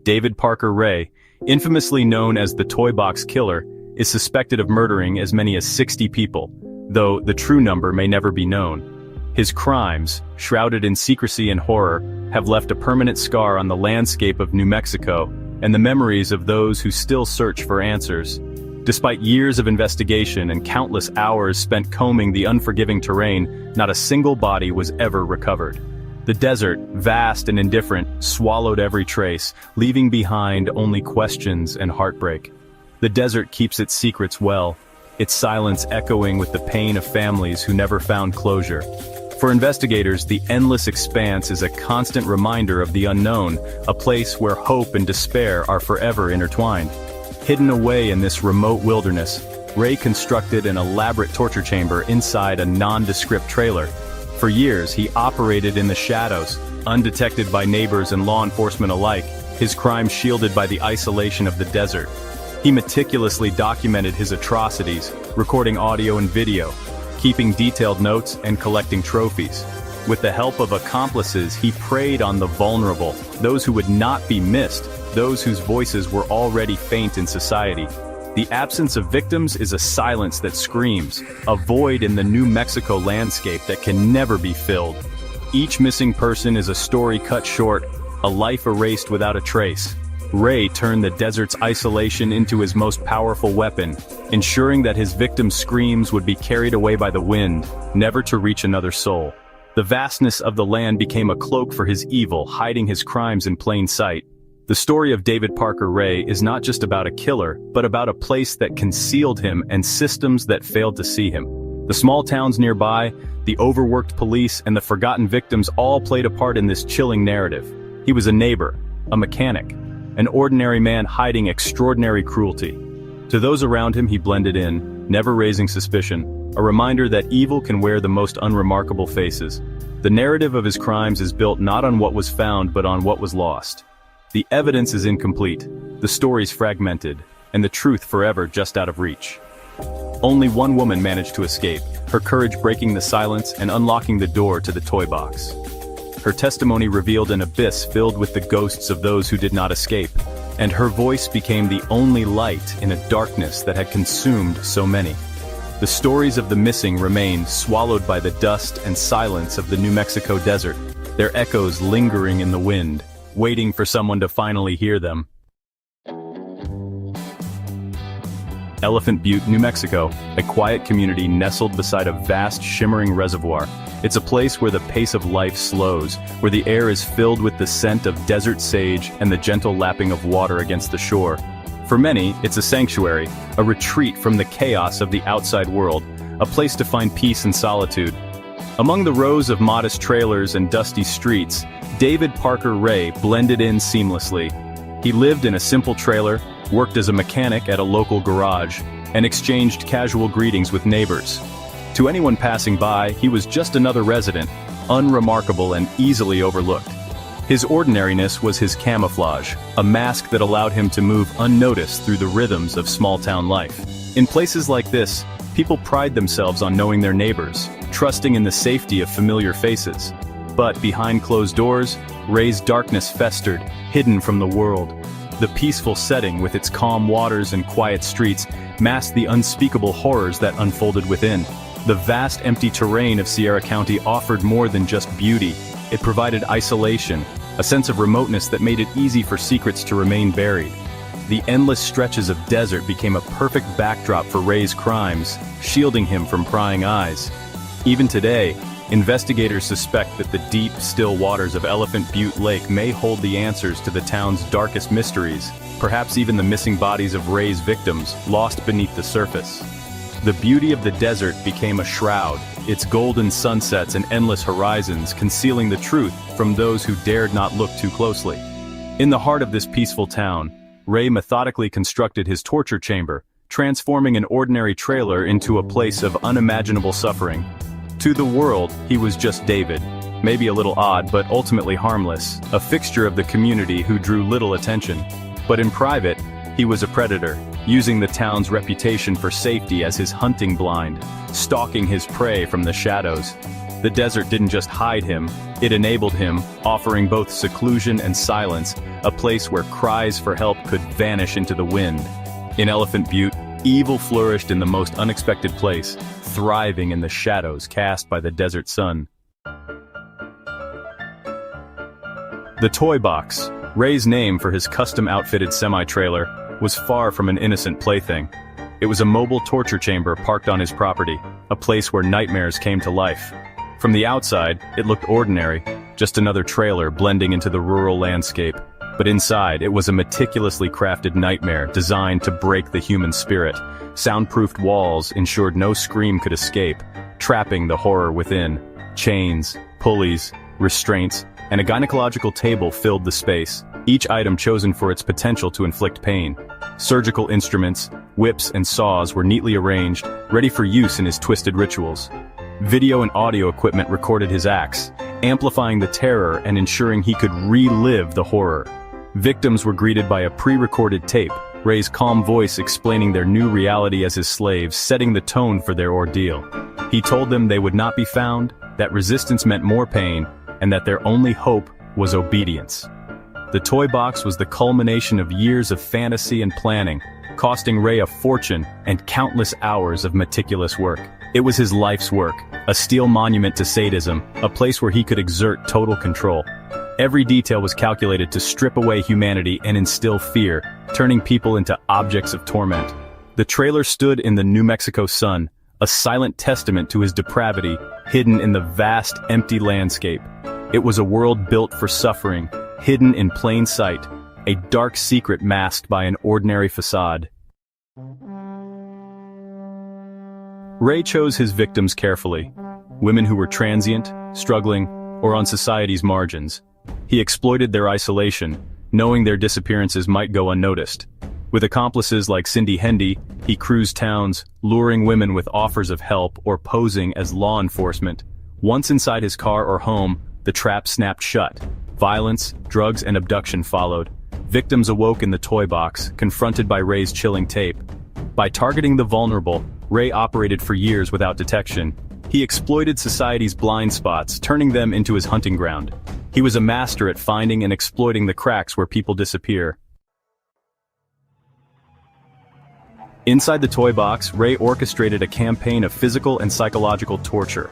David Parker Ray, infamously known as the Toy Box Killer, is suspected of murdering as many as 60 people, though the true number may never be known. His crimes, shrouded in secrecy and horror, have left a permanent scar on the landscape of New Mexico and the memories of those who still search for answers. Despite years of investigation and countless hours spent combing the unforgiving terrain, not a single body was ever recovered. The desert, vast and indifferent, swallowed every trace, leaving behind only questions and heartbreak. The desert keeps its secrets well, its silence echoing with the pain of families who never found closure. For investigators, the endless expanse is a constant reminder of the unknown, a place where hope and despair are forever intertwined. Hidden away in this remote wilderness, Ray constructed an elaborate torture chamber inside a nondescript trailer. For years, he operated in the shadows, undetected by neighbors and law enforcement alike, his crimes shielded by the isolation of the desert. He meticulously documented his atrocities, recording audio and video, keeping detailed notes and collecting trophies. With the help of accomplices, he preyed on the vulnerable, those who would not be missed, those whose voices were already faint in society. The absence of victims is a silence that screams, a void in the New Mexico landscape that can never be filled. Each missing person is a story cut short, a life erased without a trace. Ray turned the desert's isolation into his most powerful weapon, ensuring that his victims' screams would be carried away by the wind, never to reach another soul. The vastness of the land became a cloak for his evil, hiding his crimes in plain sight. The story of David Parker Ray is not just about a killer, but about a place that concealed him and systems that failed to see him. The small towns nearby, the overworked police, and the forgotten victims all played a part in this chilling narrative. He was a neighbor, a mechanic, an ordinary man hiding extraordinary cruelty. To those around him he blended in, never raising suspicion, a reminder that evil can wear the most unremarkable faces. The narrative of his crimes is built not on what was found but on what was lost. The evidence is incomplete, the stories fragmented, and the truth forever just out of reach. Only one woman managed to escape, her courage breaking the silence and unlocking the door to the toy box. Her testimony revealed an abyss filled with the ghosts of those who did not escape, and her voice became the only light in a darkness that had consumed so many. The stories of the missing remain swallowed by the dust and silence of the New Mexico desert, their echoes lingering in the wind, waiting for someone to finally hear them. Elephant Butte, New Mexico, a quiet community nestled beside a vast, shimmering reservoir. It's a place where the pace of life slows, where the air is filled with the scent of desert sage and the gentle lapping of water against the shore. For many, it's a sanctuary, a retreat from the chaos of the outside world, a place to find peace and solitude. Among the rows of modest trailers and dusty streets, David Parker Ray blended in seamlessly. He lived in a simple trailer, worked as a mechanic at a local garage, and exchanged casual greetings with neighbors. To anyone passing by, he was just another resident, unremarkable and easily overlooked. His ordinariness was his camouflage, a mask that allowed him to move unnoticed through the rhythms of small-town life. In places like this, people pride themselves on knowing their neighbors, trusting in the safety of familiar faces. But behind closed doors, Ray's darkness festered, hidden from the world. The peaceful setting with its calm waters and quiet streets masked the unspeakable horrors that unfolded within. The vast empty terrain of Sierra County offered more than just beauty. It provided isolation, a sense of remoteness that made it easy for secrets to remain buried. The endless stretches of desert became a perfect backdrop for Ray's crimes, shielding him from prying eyes. Even today, investigators suspect that the deep, still waters of Elephant Butte Lake may hold the answers to the town's darkest mysteries, perhaps even the missing bodies of Ray's victims, lost beneath the surface. The beauty of the desert became a shroud, its golden sunsets and endless horizons concealing the truth from those who dared not look too closely. In the heart of this peaceful town, Ray methodically constructed his torture chamber, transforming an ordinary trailer into a place of unimaginable suffering. To the world, he was just David, maybe a little odd but ultimately harmless, a fixture of the community who drew little attention. But in private, he was a predator, using the town's reputation for safety as his hunting blind, stalking his prey from the shadows. The desert didn't just hide him, it enabled him, offering both seclusion and silence, a place where cries for help could vanish into the wind. In Elephant Butte, evil flourished in the most unexpected place, thriving in the shadows cast by the desert sun. The Toy Box, Ray's name for his custom-outfitted semi-trailer, was far from an innocent plaything. It was a mobile torture chamber parked on his property, a place where nightmares came to life. From the outside, it looked ordinary, just another trailer blending into the rural landscape. But inside, it was a meticulously crafted nightmare designed to break the human spirit. Soundproofed walls ensured no scream could escape, trapping the horror within. Chains, pulleys, restraints, and a gynecological table filled the space, each item chosen for its potential to inflict pain. Surgical instruments, whips and saws were neatly arranged, ready for use in his twisted rituals. Video and audio equipment recorded his acts, amplifying the terror and ensuring he could relive the horror. Victims were greeted by a pre-recorded tape, Ray's calm voice explaining their new reality as his slaves, setting the tone for their ordeal. He told them they would not be found, that resistance meant more pain, and that their only hope was obedience. The Toy Box was the culmination of years of fantasy and planning, costing Ray a fortune and countless hours of meticulous work. It was his life's work, a steel monument to sadism, a place where he could exert total control. Every detail was calculated to strip away humanity and instill fear, turning people into objects of torment. The trailer stood in the New Mexico sun, a silent testament to his depravity, hidden in the vast, empty landscape. It was a world built for suffering, hidden in plain sight, a dark secret masked by an ordinary facade. Ray chose his victims carefully, women who were transient, struggling, or on society's margins. He exploited their isolation, knowing their disappearances might go unnoticed. With accomplices like Cindy Hendy, he cruised towns, luring women with offers of help or posing as law enforcement. Once inside his car or home, the trap snapped shut. Violence, drugs, and abduction followed. Victims awoke in the Toy Box, confronted by Ray's chilling tape. By targeting the vulnerable, Ray operated for years without detection. He exploited society's blind spots, turning them into his hunting ground. He was a master at finding and exploiting the cracks where people disappear. Inside the Toy Box, Ray orchestrated a campaign of physical and psychological torture.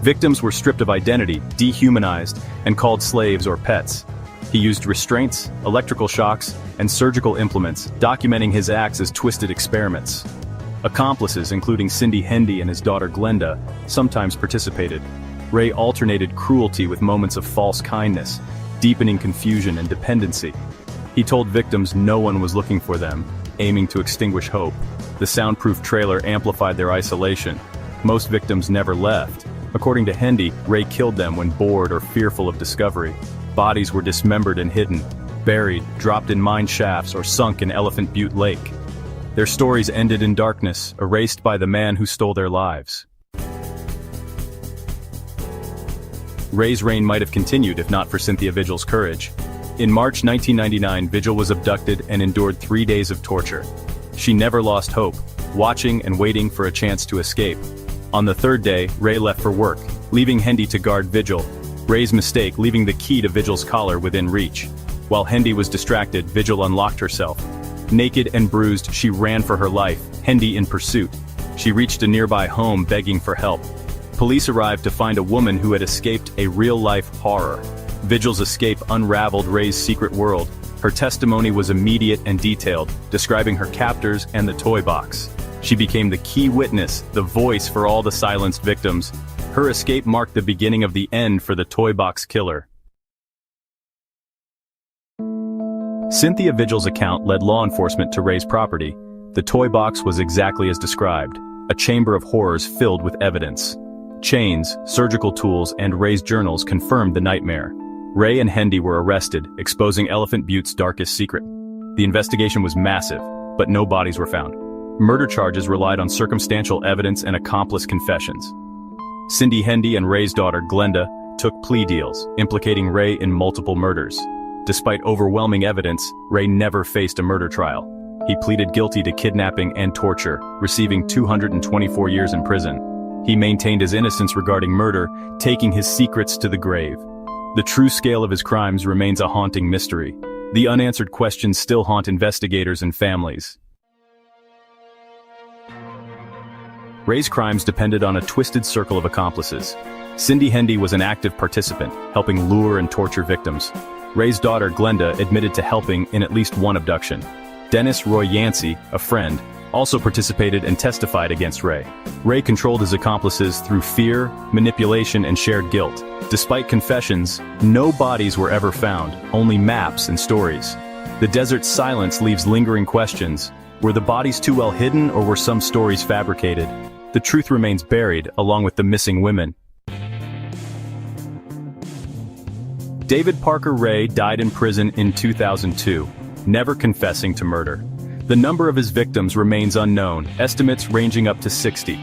Victims were stripped of identity, dehumanized, and called slaves or pets. He used restraints, electrical shocks, and surgical implements, documenting his acts as twisted experiments. Accomplices, including Cindy Hendy and his daughter Glenda, sometimes participated. Ray alternated cruelty with moments of false kindness, deepening confusion and dependency. He told victims no one was looking for them, aiming to extinguish hope. The soundproof trailer amplified their isolation. Most victims never left. According to Hendy, Ray killed them when bored or fearful of discovery. Bodies were dismembered and hidden, buried, dropped in mine shafts, or sunk in Elephant Butte Lake. Their stories ended in darkness, erased by the man who stole their lives. Ray's reign might have continued if not for Cynthia Vigil's courage. In March 1999, Vigil was abducted and endured 3 days of torture. She never lost hope, watching and waiting for a chance to escape. On the third day, Ray left for work, leaving Hendy to guard Vigil. Ray's mistake leaving the key to Vigil's collar within reach. While Hendy was distracted, Vigil unlocked herself. Naked and bruised, she ran for her life, Hendy in pursuit. She reached a nearby home begging for help. Police arrived to find a woman who had escaped a real-life horror. Vigil's escape unraveled Ray's secret world. Her testimony was immediate and detailed, describing her captors and the Toy Box. She became the key witness, the voice for all the silenced victims. Her escape marked the beginning of the end for the Toy Box killer. Cynthia Vigil's account led law enforcement to Ray's property. The Toy Box was exactly as described, a chamber of horrors filled with evidence. Chains, surgical tools, and Ray's journals confirmed the nightmare. Ray and Hendy were arrested, exposing Elephant Butte's darkest secret. The investigation was massive, but no bodies were found. Murder charges relied on circumstantial evidence and accomplice confessions. Cindy Hendy and Ray's daughter Glenda took plea deals, implicating Ray in multiple murders. Despite overwhelming evidence, Ray never faced a murder trial. He pleaded guilty to kidnapping and torture, receiving 224 years in prison. He maintained his innocence regarding murder, taking his secrets to the grave. The true scale of his crimes remains a haunting mystery. The unanswered questions still haunt investigators and families. Ray's crimes depended on a twisted circle of accomplices. Cindy Hendy was an active participant, helping lure and torture victims. Ray's daughter Glenda admitted to helping in at least one abduction. Dennis Roy Yancey, a friend, also participated and testified against Ray. Ray controlled his accomplices through fear, manipulation, and shared guilt. Despite confessions, no bodies were ever found, only maps and stories. The desert's silence leaves lingering questions. Were the bodies too well hidden, or were some stories fabricated? The truth remains buried, along with the missing women. David Parker Ray died in prison in 2002, never confessing to murder. The number of his victims remains unknown, estimates ranging up to 60.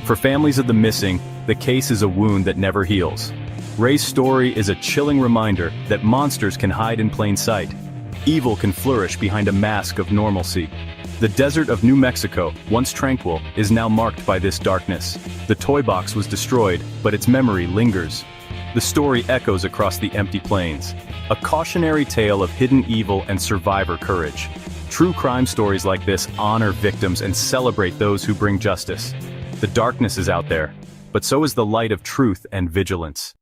For families of the missing, the case is a wound that never heals. Ray's story is a chilling reminder that monsters can hide in plain sight. Evil can flourish behind a mask of normalcy. The desert of New Mexico, once tranquil, is now marked by this darkness. The toy box was destroyed, but its memory lingers. The story echoes across the empty plains, a cautionary tale of hidden evil and survivor courage. True crime stories like this honor victims and celebrate those who bring justice. The darkness is out there, but so is the light of truth and vigilance.